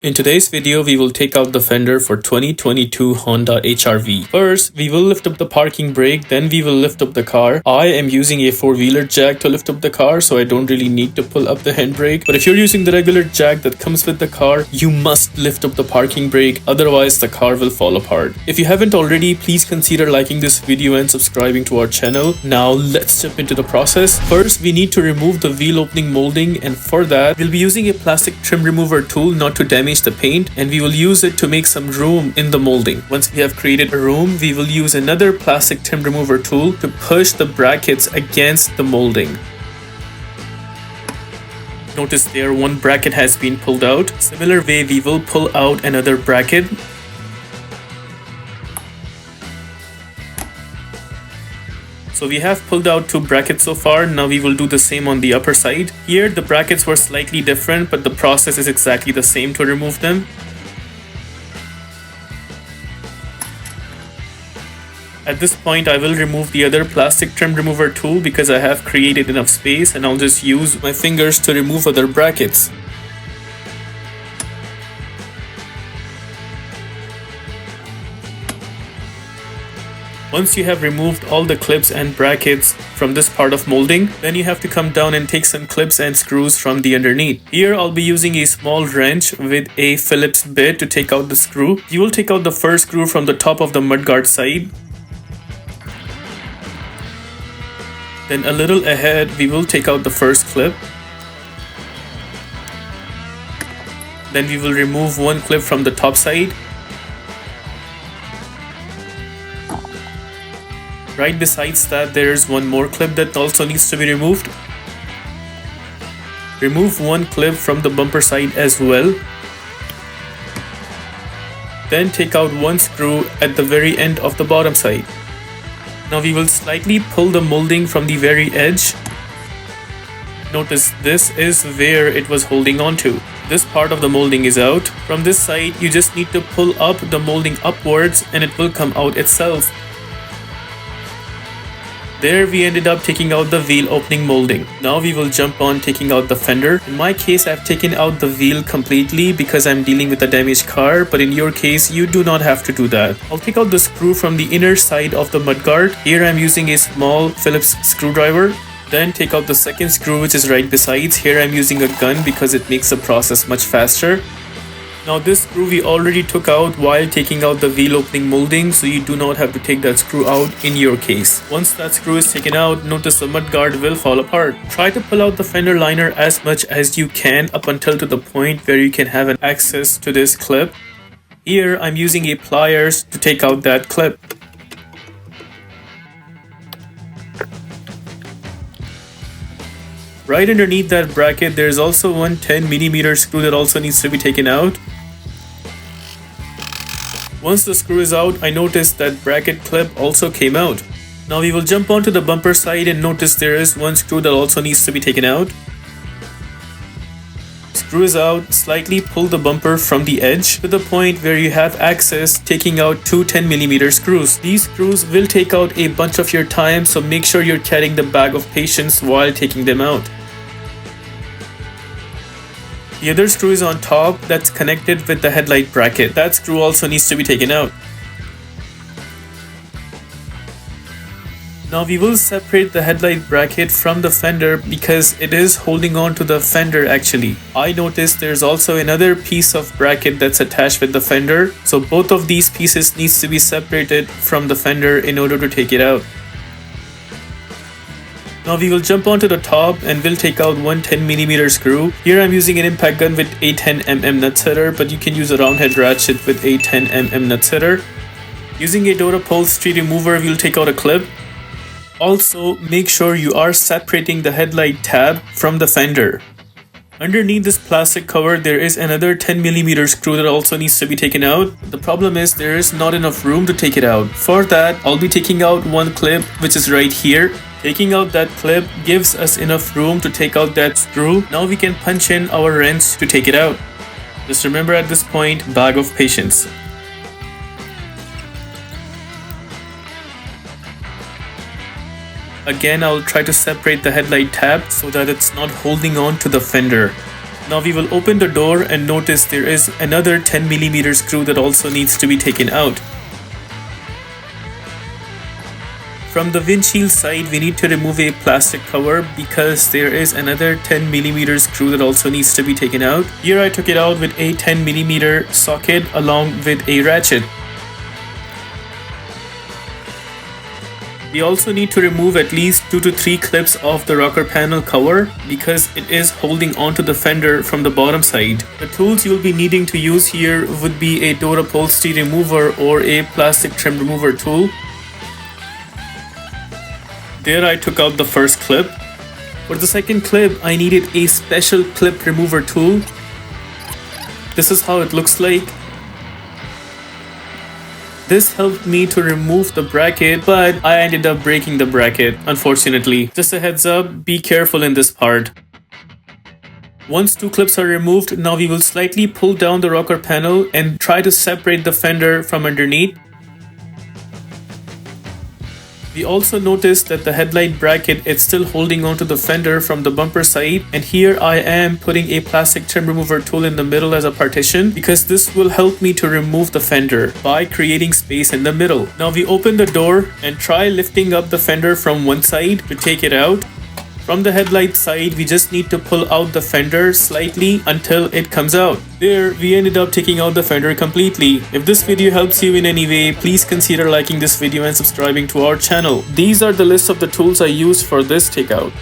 In today's video, we will take out the fender for 2022 Honda HR-V. First, we will lift up the parking brake, then we will lift up the car. I am using a four-wheeler jack to lift up the car, so I don't really need to pull up the handbrake. But if you're using the regular jack that comes with the car, you must lift up the parking brake, otherwise the car will fall apart. If you haven't already, please consider liking this video and subscribing to our channel. Now let's jump into the process. First, we need to remove the wheel opening molding, and for that, we'll be using a plastic trim remover tool not to damage the paint, and we will use it to make some room in the molding. Once we have created a room, we will use another plastic trim remover tool to push the brackets against the molding. Notice there one bracket has been pulled out. Similar way, we will pull out another bracket. So we have pulled out two brackets so far. Now we will do the same on the upper side. Here the brackets were slightly different, but the process is exactly the same to remove them. At this point, I will remove the other plastic trim remover tool because I have created enough space, and I'll just use my fingers to remove other brackets. Once you have removed all the clips and brackets from this part of molding, then you have to come down and take some clips and screws from the underneath. Here I'll be using a small wrench with a Phillips bit to take out the screw. You will take out the first screw from the top of the mudguard side. Then a little ahead, we will take out the first clip. Then we will remove one clip from the top side. Right besides that, there is one more clip that also needs to be removed. Remove one clip from the bumper side as well. Then take out one screw at the very end of the bottom side. Now we will slightly pull the molding from the very edge. Notice this is where it was holding on to. This part of the molding is out. From this side, you just need to pull up the molding upwards and it will come out itself. There we ended up taking out the wheel opening molding. Now we will jump on taking out the fender. In my case, I've taken out the wheel completely because I'm dealing with a damaged car, but in your case, you do not have to do that. I'll take out the screw from the inner side of the mudguard. Here I'm using a small Phillips screwdriver. Then take out the second screw, which is right besides. Here I'm using a gun because it makes the process much faster. Now this screw we already took out while taking out the wheel opening molding, so you do not have to take that screw out in your case. Once that screw is taken out, notice the mudguard will fall apart. Try to pull out the fender liner as much as you can up until to the point where you can have an access to this clip. Here I'm using a pliers to take out that clip. Right underneath that bracket, there is also one 10mm screw that also needs to be taken out. Once the screw is out, I noticed that bracket clip also came out. Now we will jump onto the bumper side and notice there is one screw that also needs to be taken out. Screw is out, slightly pull the bumper from the edge to the point where you have access, taking out two 10mm screws. These screws will take out a bunch of your time, so make sure you're carrying the bag of patience while taking them out. The other screw is on top that's connected with the headlight bracket. That screw also needs to be taken out. Now we will separate the headlight bracket from the fender because it is holding on to the fender actually. I noticed there's also another piece of bracket that's attached with the fender. So both of these pieces needs to be separated from the fender in order to take it out. Now we will jump onto the top and we'll take out one 10mm screw. Here I'm using an impact gun with a 10mm nut setter, but you can use a round head ratchet with a 10mm nut setter. Using a door upholstery remover, we'll take out a clip. Also, make sure you are separating the headlight tab from the fender. Underneath this plastic cover, there is another 10mm screw that also needs to be taken out. The problem is there is not enough room to take it out. For that, I'll be taking out one clip, which is right here. Taking out that clip gives us enough room to take out that screw. Now we can punch in our wrench to take it out. Just remember at this point, bag of patience. Again, I'll try to separate the headlight tab so that it's not holding on to the fender. Now we will open the door and notice there is another 10mm screw that also needs to be taken out. From the windshield side, we need to remove a plastic cover because there is another 10mm screw that also needs to be taken out. Here I took it out with a 10mm socket along with a ratchet. We also need to remove at least 2 to 3 clips of the rocker panel cover because it is holding onto the fender from the bottom side. The tools you will be needing to use here would be a door upholstery remover or a plastic trim remover tool. There I took out the first clip. For the second clip, I needed a special clip remover tool. This is how it looks like. This helped me to remove the bracket, but I ended up breaking the bracket, unfortunately. Just a heads up, be careful in this part. Once 2 clips are removed, now we will slightly pull down the rocker panel and try to separate the fender from underneath. We also noticed that the headlight bracket is still holding onto the fender from the bumper side, and here I am putting a plastic trim remover tool in the middle as a partition because this will help me to remove the fender by creating space in the middle. Now we open the door and try lifting up the fender from one side to take it out. From the headlight side, we just need to pull out the fender slightly until it comes out. There, we ended up taking out the fender completely. If this video helps you in any way, please consider liking this video and subscribing to our channel. These are the list of the tools I used for this takeout.